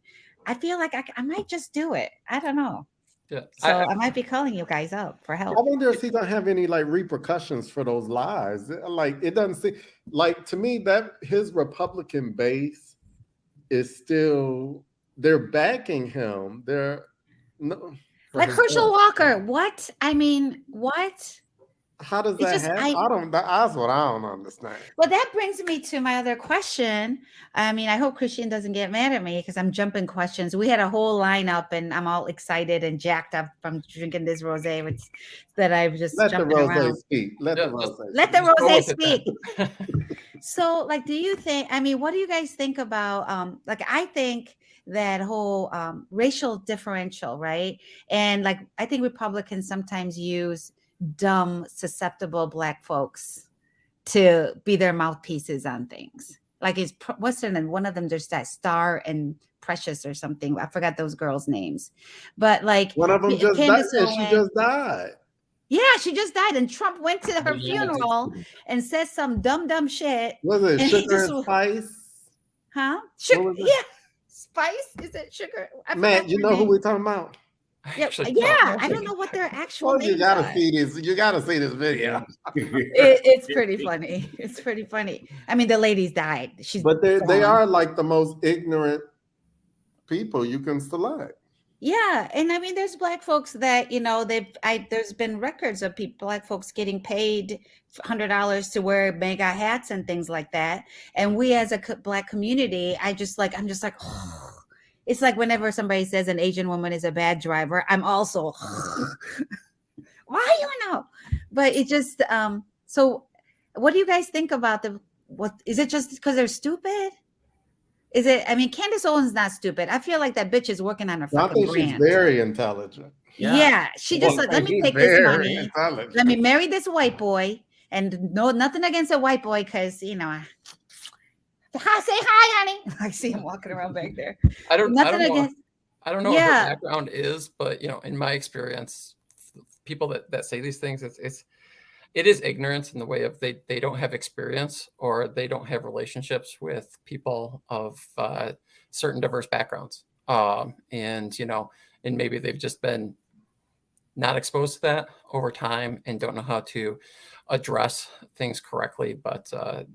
I feel like I might just do it. I don't know. Yeah. So I might be calling you guys up for help. I wonder if he's gonna have any like repercussions for those lies. Like it doesn't seem like to me that his Republican base is still they're backing him. Like Herschel Walker. What? What? How does It's that just- happen? That's what I don't understand. Well, that brings me to my other question. I hope Christian doesn't get mad at me because I'm jumping questions. We had a whole lineup and I'm all excited and jacked up from drinking this rosé, that I've just Let the jumping rose around. speak. Let Yeah, the rose Let the Go rosé with it then. speak. So, do you think, what do you guys think about, I think that whole racial differential, right? And I think Republicans sometimes use dumb, susceptible Black folks to be their mouthpieces on things. What's their name? One of them, there's that Star and Precious or something. I forgot those girls' names. But one of them just died. Candace She Owens- just died. Yeah, she just died. And Trump went to her funeral and said some dumb shit. Was it And he Sugar just- and Spice? Huh? What Sugar, was it? yeah. Spice? Is it Sugar? I Matt, forgot you her know who name. we're talking about? Yeah, Actually, yeah. I don't know what their actual names You gotta are. see this. You gotta see this video. It's pretty funny. It's pretty funny. The ladies died. But they gone. are like the most ignorant people you can select. Yeah, and there's Black folks that there's been records of Black folks getting paid $100 to wear mega hats and things like that. And we as a Black community, I'm just like, oh. It's like whenever somebody says an Asian woman is a bad driver, I'm also why you know? But it just so what do you guys think about what is it just because they're stupid? Is it? Candace Owens not stupid. I feel like that bitch is working on her I fucking think brand. she's very intelligent. Yeah, she just Well, said, let me He's take this very money. intelligent. Let me marry this white boy. And no, nothing against a white boy, because hi, say hi, honey. I see him walking around back there. I don't Nothing know. against. I don't know what her Yeah, background is, but in my experience, people that say these things, it is ignorance in the way of they don't have experience, or they don't have relationships with people of certain diverse backgrounds, and maybe they've just been not exposed to that over time and don't know how to address things correctly. But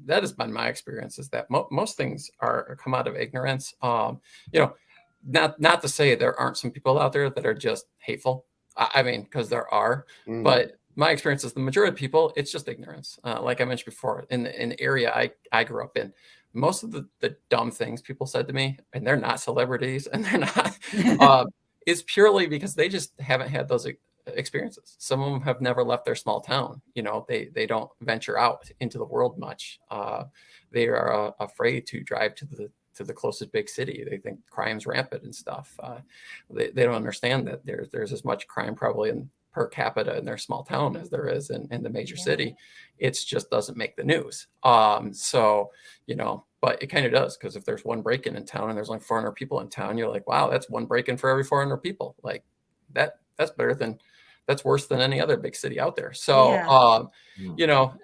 that has been my experience, is that most things are come out of ignorance. Not to say there aren't some people out there that are just hateful. I mean, because there are, but my experience is the majority of people, it's just ignorance. Like I mentioned before, in the area I grew up in, most of the dumb things people said to me, and they're not celebrities, and they're not, is purely because they just haven't had those experiences. Some of them have never left their small town. They don't venture out into the world much. They are afraid to drive to the closest big city. They think crime's rampant and stuff. They don't understand that there's as much crime probably in per capita in their small town as there is in the major city. It just doesn't make the news. But it kind of does, because if there's one break-in in town and there's like 400 people in town, you're like, wow, that's one break-in for every 400 people. Like that's worse than any other big city out there. So,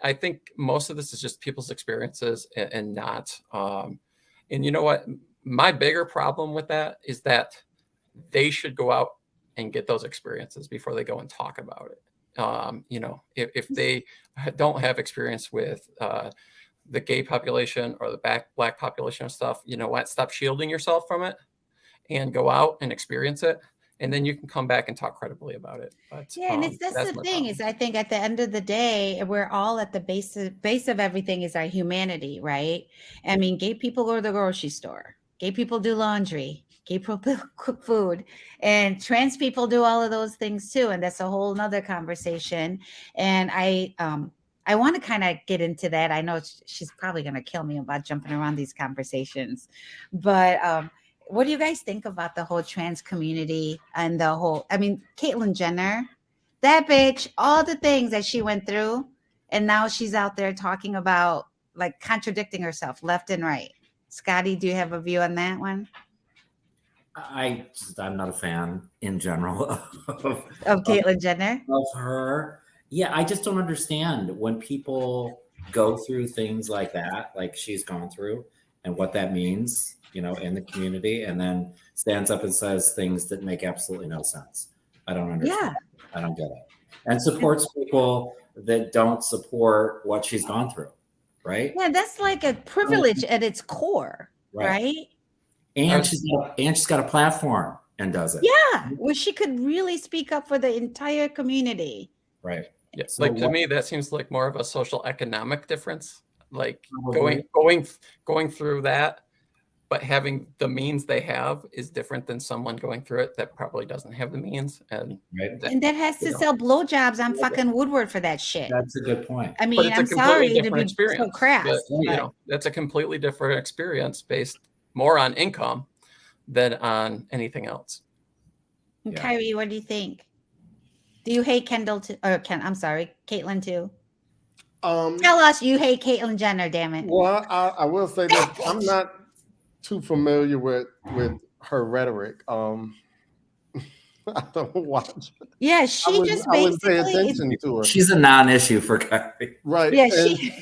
I think most of this is just people's experiences and not, and you know what? My bigger problem with that is that they should go out and get those experiences before they go and talk about it. If they don't have experience with the gay population or the black population and stuff, you know what? Stop shielding yourself from it and go out and experience it. And then you can come back and talk credibly about it. But, and that's the thing, is I think at the end of the day, we're all at the base of everything is our humanity, right? I mean, gay people go to the grocery store, gay people do laundry, gay people cook food, and trans people do all of those things too. And that's a whole nother conversation. And I want to kind of get into that. I know she's probably going to kill me about jumping around these conversations, but what do you guys think about the whole trans community and the whole, I mean, Caitlyn Jenner, that bitch, all the things that she went through, and now she's out there talking about, like, contradicting herself left and right. Scotty, do you have a view on that one? I'm not a fan in general of Caitlyn Jenner? Of her. Yeah, I just don't understand when people go through things like that, like she's gone through, and what that means, in the community, and then stands up and says things that make absolutely no sense. I don't understand. Yeah. I don't get it. And supports people that don't support what she's gone through, right? Yeah, that's like a privilege at its core, right? And she's got a platform and does it. Yeah, where she could really speak up for the entire community. Right. Yeah. So to me, that seems like more of a social economic difference. Like going through that, but having the means they have is different than someone going through it that probably doesn't have the means. And that has to sell blowjobs on fucking Woodward for that shit. That's a good point. I mean, I'm sorry to be so crass. But, that's a completely different experience based more on income than on anything else. And Kyrie, what do you think? Do you hate Kendall too? Or Caitlyn too? Tell us you hate Caitlyn Jenner, damn it. Well, I will say this. I'm not too familiar with her rhetoric. I don't watch. Yeah, she just basically. I wouldn't pay attention to her. She's a non-issue for Kyrie. Right. Yeah,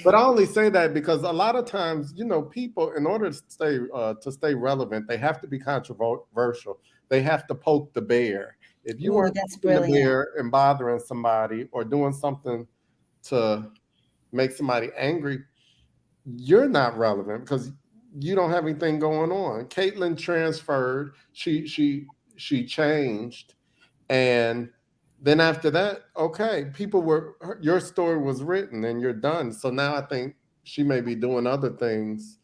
but I only say that because a lot of times, people, in order to stay relevant, they have to be controversial. They have to poke the bear. If you weren't poking the bear and bothering somebody or doing something to make somebody angry, you're not relevant because you don't have anything going on. Caitlyn transferred. She changed, and then after that, okay, your story was written and you're done. So now I think she may be doing other things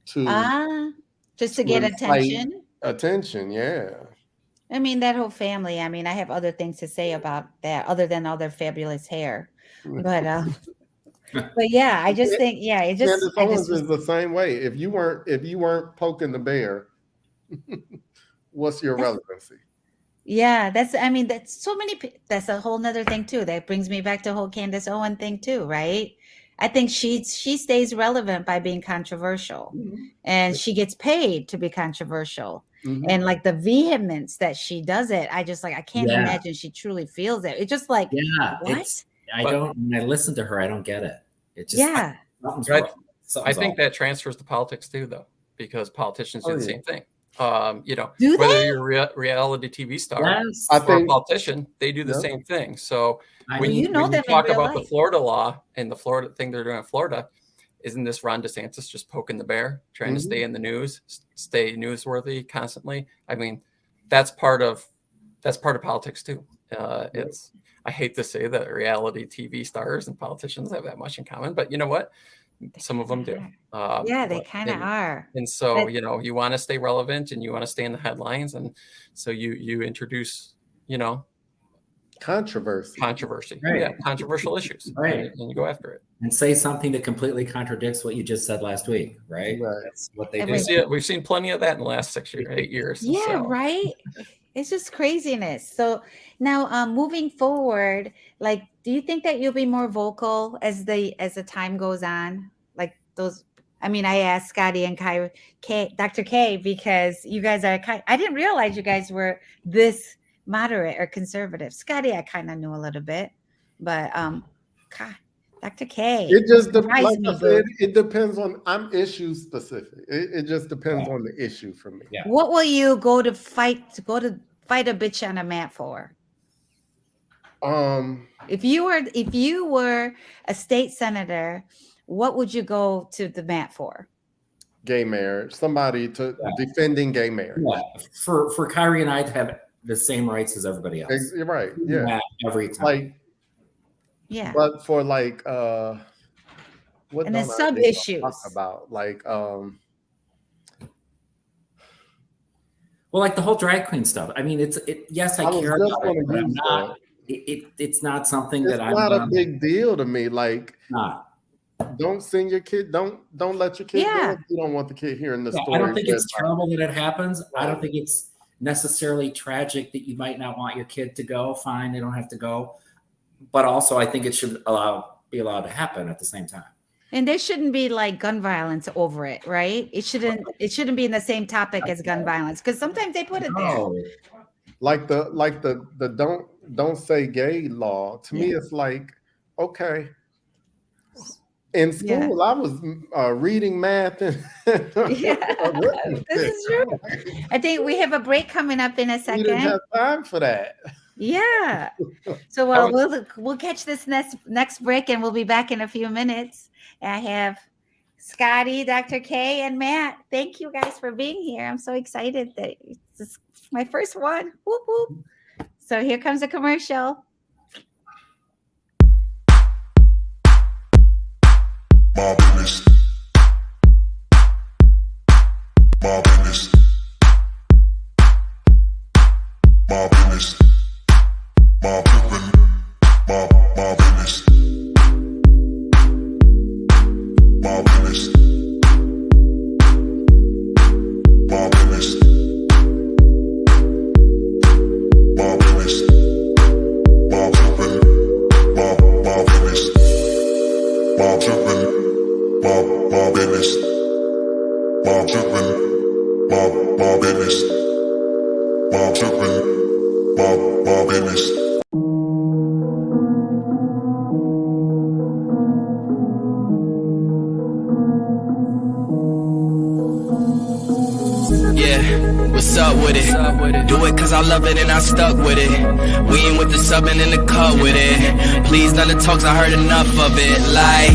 just to get attention. Yeah. I mean, that whole family. I mean, I have other things to say about that other than all their fabulous hair, but yeah, I just think Candace Owens is the same way. If you weren't poking the bear, what's your relevancy? Yeah, that's so many that's a whole nother thing too. That brings me back to the whole Candace Owen thing too, right? I think she stays relevant by being controversial, and she gets paid to be controversial. And like the vehemence that she does it, I can't imagine she truly feels it. It's just like, what? When I listen to her, I don't get it. It just, something's Right. wrong. I think that transfers to politics too, though, because politicians do the same thing. Do whether they? you're a reality TV star Yes. or a politician, they do the same thing. So when you talk about the Florida law and the Florida thing they're doing in Florida, isn't this Ron DeSantis just poking the bear, trying to stay in the news, stay newsworthy constantly? I mean, that's part of politics too. I hate to say that reality TV stars and politicians have that much in common, but you know what? Some of them do. They kind of are. And so, you want to stay relevant and you want to stay in the headlines. And so you introduce, controversy. Right. Yeah, controversial issues. Right. And you go after it. And say something that completely contradicts what you just said last week, right? That's what they do. We've seen plenty of that in the last 8 years. Yeah, right. It's just craziness. So now, moving forward, like, do you think that you'll be more vocal as the time goes on? Like those. I mean, I asked Scotty and Dr. K, because you guys are I didn't realize you guys were this moderate or conservative. Scotty, I kind of knew a little bit, but Dr. K. It just it depends on. I'm issue specific. It just depends on the issue for me. Yeah. What will you go to fight a bitch on a mat for? If you were a state senator, what would you go to the mat for? Gay marriage. Somebody defending gay marriage. Yeah. For Kyrie and I to have the same rights as everybody else. You're right. Yeah. Every time. But for what and then sub issues about like the whole drag queen stuff. I mean, yes, I care about it, but I'm not. It's not something that I'm. It's not a big deal to me. Like, not. Don't send your kid. Don't let your kid go if you don't want the kid hearing the story. I don't think it's terrible that it happens. I don't think it's necessarily tragic that you might not want your kid to go. Fine, they don't have to go. But also, I think it should be allowed to happen at the same time. And there shouldn't be like gun violence over it, right? It shouldn't be in the same topic as gun violence, because sometimes they put it there. Like the don't say gay law. To me, it's like, okay. In school, I was reading math. This is true. I think we have a break coming up in a second. We didn't have time for that. Yeah. So we'll catch this next break, and we'll be back in a few minutes. I have Scotty, Dr. K, and Matt. Thank you guys for being here. I'm so excited that this is my first one. Whoop, whoop. So here comes a commercial. My business. My business. My business. My business. My business. My business. My business. My business. My business. My business. My business. My business, my business, my business, my business, my business. Yeah, what's up with it? Do it cause I love it and I stuck with it. We ain't with the subbing in the cut with it. Please none of the talks, I heard enough of it. Like,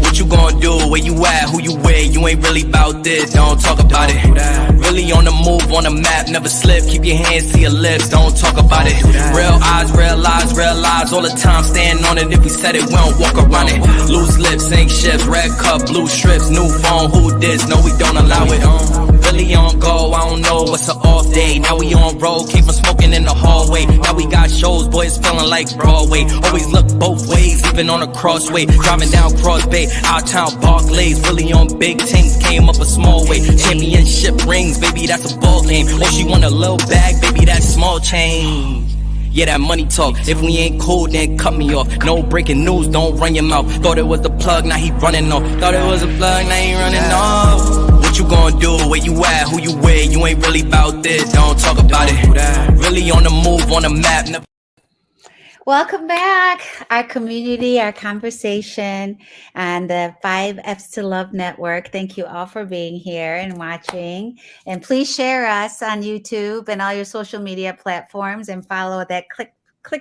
what you gonna do? Where you at? Who you with? You ain't really about this, don't talk about it. Really on the move, on the map, never slip. Keep your hands to your lips, don't talk about it. Real eyes, real lies all the time. Stand on it, if we said it, we don't walk around it. Loose lips, sink ships, red cup, blue strips, new phone, who this? No, we don't allow it. Really really on go. I don't know what's an off day. Now we on road, came from smoking in the hallway. Now we got shows, boys feeling like Broadway. Always look both ways, even on a crossway. Driving down Cross Bay, out town Barclays. Really on big things, came up a small way. Championship rings, baby, that's a ball game. Oh, she want a little bag, baby, that's small change. Yeah, that money talk. If we ain't cool, then cut me off. No breaking news, don't run your mouth. Thought it was the plug, now he running off. Thought it was a plug, now he running off. What you gonna do? Where you at? Who you with? You ain't really about this. Don't talk about it. Really on the move, on the map. Welcome back, our community, our conversation, and the 5Fs to Love Network. Thank you all for being here and watching. And please share us on YouTube and all your social media platforms, and follow that, click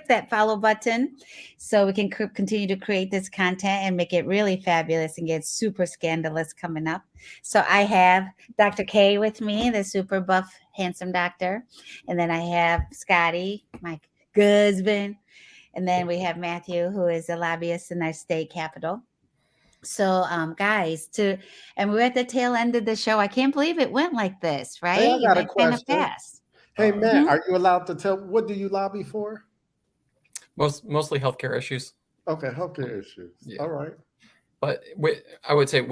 that follow button so we can continue to create this content and make it really fabulous and get super scandalous coming up. So I have Dr. K with me, the super buff, handsome doctor. And then I have Scotty, my husband. And then we have Matthew, who is a lobbyist in our state capital. So, guys, and we're at the tail end of the show. I can't believe it went like this, right? Hey, I got a kind of question. fast. Hey, Matt, are you allowed to tell, what do you lobby for? Mostly healthcare issues. Okay, healthcare issues. Yeah. All right. But I would say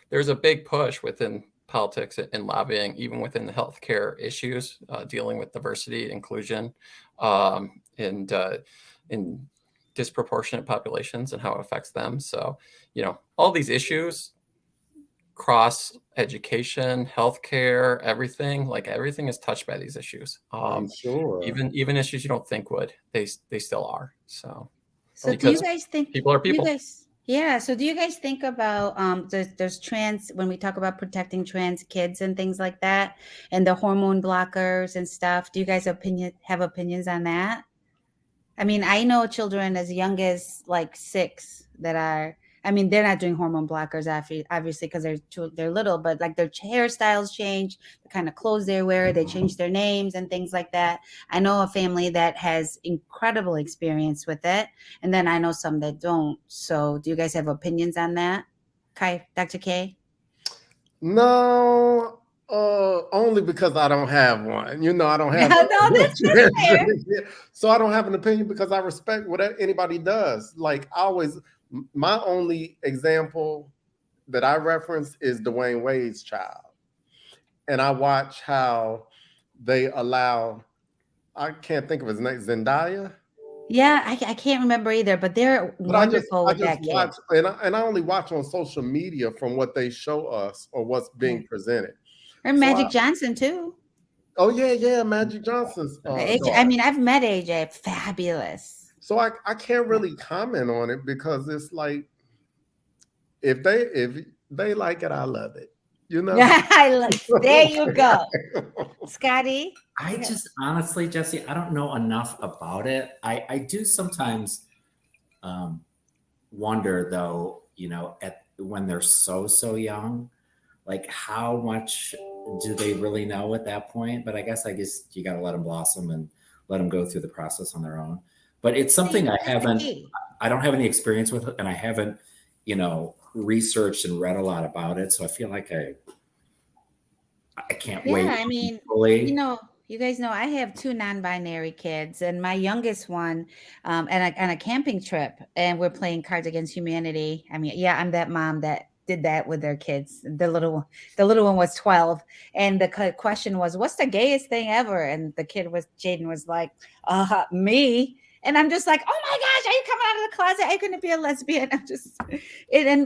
there's a big push within politics and lobbying, even within the healthcare issues, dealing with diversity, inclusion, and in disproportionate populations and how it affects them. So, all these issues cross education, healthcare, everything is touched by these issues. I'm sure. Even issues you don't think would, they still are. So do you guys think people are people? Yeah. So do you guys think about there's trans, when we talk about protecting trans kids and things like that, and the hormone blockers and stuff? Do you guys have opinions on that? I mean, I know children as young as like 6 that are, I mean, they're not doing hormone blockers, obviously, because they're little, but like their hairstyles change, the kind of clothes they wear, they change their names and things like that. I know a family that has incredible experience with it, and then I know some that don't. So do you guys have opinions on that? Dr. K? No, only because I don't have one. I don't have. No, that's fair. So I don't have an opinion because I respect what anybody does. Like my only example that I reference is Dwayne Wade's child. And I watch how they allow, I can't think of his name, Zendaya? Yeah, I can't remember either, but they're wonderful with that kid. Watch, and I only watch on social media from what they show us or what's being presented. Or Magic Johnson too. Oh yeah, Magic Johnson's. I mean, I've met AJ, fabulous. So I can't really comment on it because it's like, if they like it, I love it. There you go. Scotty? I just honestly, Jesse, I don't know enough about it. I do sometimes wonder though, when they're so young, like how much do they really know at that point? But I guess you got to let them blossom and let them go through the process on their own. But it's something I don't have any experience with it, and I haven't, researched and read a lot about it. So I feel like I can't wait. I mean, you guys know I have 2 non-binary kids, and my youngest one on a camping trip, and we're playing Cards Against Humanity. I mean, I'm that mom that did that with their kids. The little one was 12, and the question was, "What's the gayest thing ever?" And the kid Jaden was like, "Me." And I'm just like, "Oh my gosh, are you coming out of the closet? Are you going to be a lesbian?"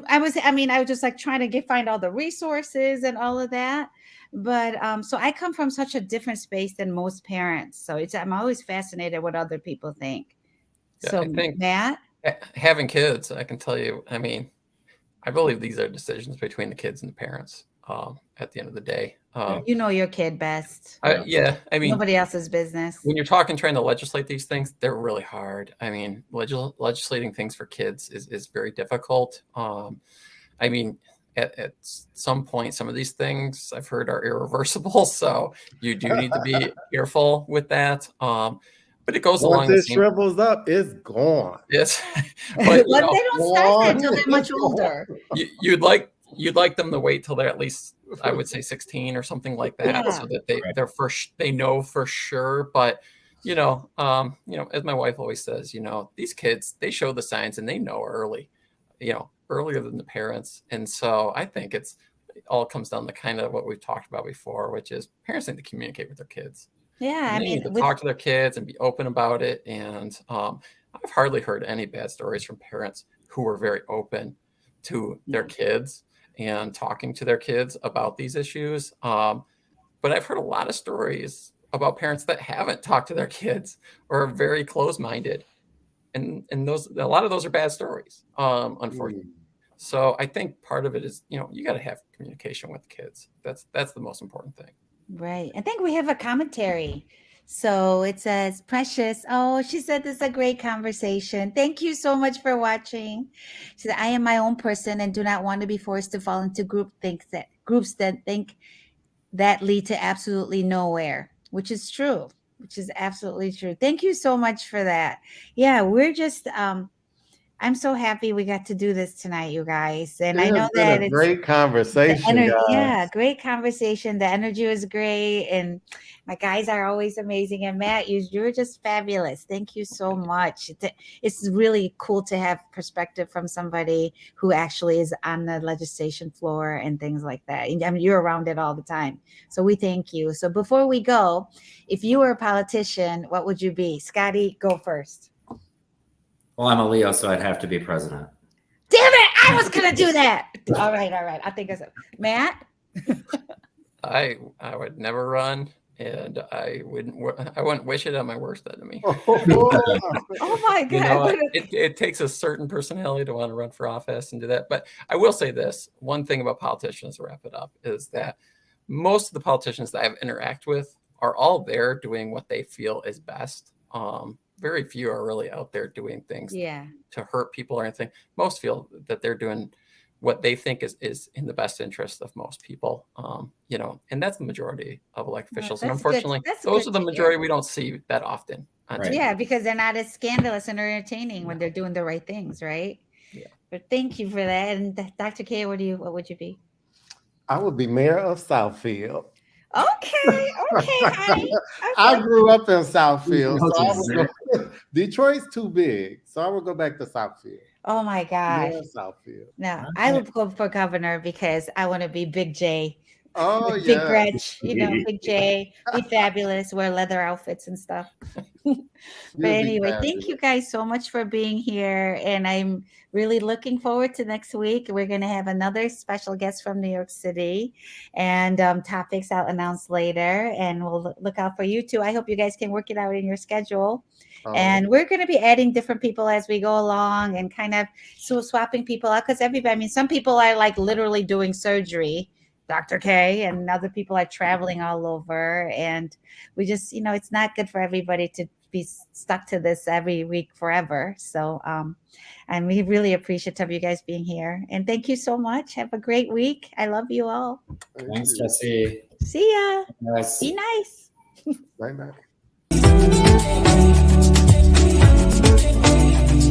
I was just like trying to find all the resources and all of that. But so I come from such a different space than most parents. So I'm always fascinated what other people think. Yeah, so I think Matt, having kids, I can tell you, I mean, I believe these are decisions between the kids and the parents. At the end of the day, your kid best. I mean, nobody else's business. When you're trying to legislate these things, they're really hard. I mean, legislating things for kids is very difficult. I mean, at some point, some of these things I've heard are irreversible, so you do need to be careful with that. But it goes along. Once it shrivels up, it's gone. Yes, but they don't start until they're much older. You'd like you'd like them to wait till they're at least, I would say 16 or something like that, Yeah. so that they know for sure. But as my wife always says, these kids, they show the signs and they know early, earlier than the parents. And so I think it all comes down to kind of what we've talked about before, which is parents need to communicate with their kids. Yeah, And they need to talk to their kids and be open about it. And I've hardly heard any bad stories from parents who were very open to their kids and talking to their kids about these issues. But I've heard a lot of stories about parents that haven't talked to their kids or are very close-minded. And a lot of those are bad stories, unfortunately. So I think part of it is, you got to have communication with kids. That's the most important thing. Right. I think we have a commentary. So it says, Precious. Oh, she said this is a great conversation. Thank you so much for watching. She said, I am my own person and do not want to be forced to fall into groups that think that lead to absolutely nowhere, which is true, which is absolutely true. Thank you so much for that. Yeah, we're just I'm so happy we got to do this tonight, you guys. And I know that it's great conversation, guys. Yeah, great conversation. The energy was great, and my guys are always amazing. And Matt, you're just fabulous. Thank you so much. It's really cool to have perspective from somebody who actually is on the legislation floor and things like that. I mean, you're around it all the time, so we thank you. So before we go, if you were a politician, what would you be? Scotty, go first. Well, I'm a Leo, so I'd have to be president. Damn it! I was gonna do that. All right. I think it's Matt. I would never run, and I wouldn't wish it on my worst enemy. Oh my God! It takes a certain personality to want to run for office and do that. But I will say this: one thing about politicians, to wrap it up, is that most of the politicians that I've interacted with are all there doing what they feel is best. Very few are really out there doing things to hurt people or anything. Most feel that they're doing what they think is in the best interest of most people. And that's the majority of elected officials. And unfortunately, those are the majority we don't see that often. Right. Yeah, because they're not as scandalous and entertaining when they're doing the right things, right? Yeah. But thank you for that. And Dr. K, what would you be? I would be mayor of Southfield. Okay, honey. Okay. I grew up in Southfield. Detroit's too big, so I would go back to Southfield. Oh my gosh. Yeah, Southfield. No, I would go for governor because I want to be Big J. Oh, yeah. Big Gretch, Big J, be fabulous, wear leather outfits and stuff. But anyway, thank you guys so much for being here. And I'm really looking forward to next week. We're going to have another special guest from New York City, and topics I'll announce later. And we'll look out for you too. I hope you guys can work it out in your schedule. And we're going to be adding different people as we go along and kind of swapping people out, because some people are like literally doing surgery, Dr. K, and other people are traveling all over. And we just, it's not good for everybody to be stuck to this every week forever. So and we really appreciate you guys being here. And thank you so much. Have a great week. I love you all. Thanks, Jesse. See ya. Nice. Be nice. Bye-bye.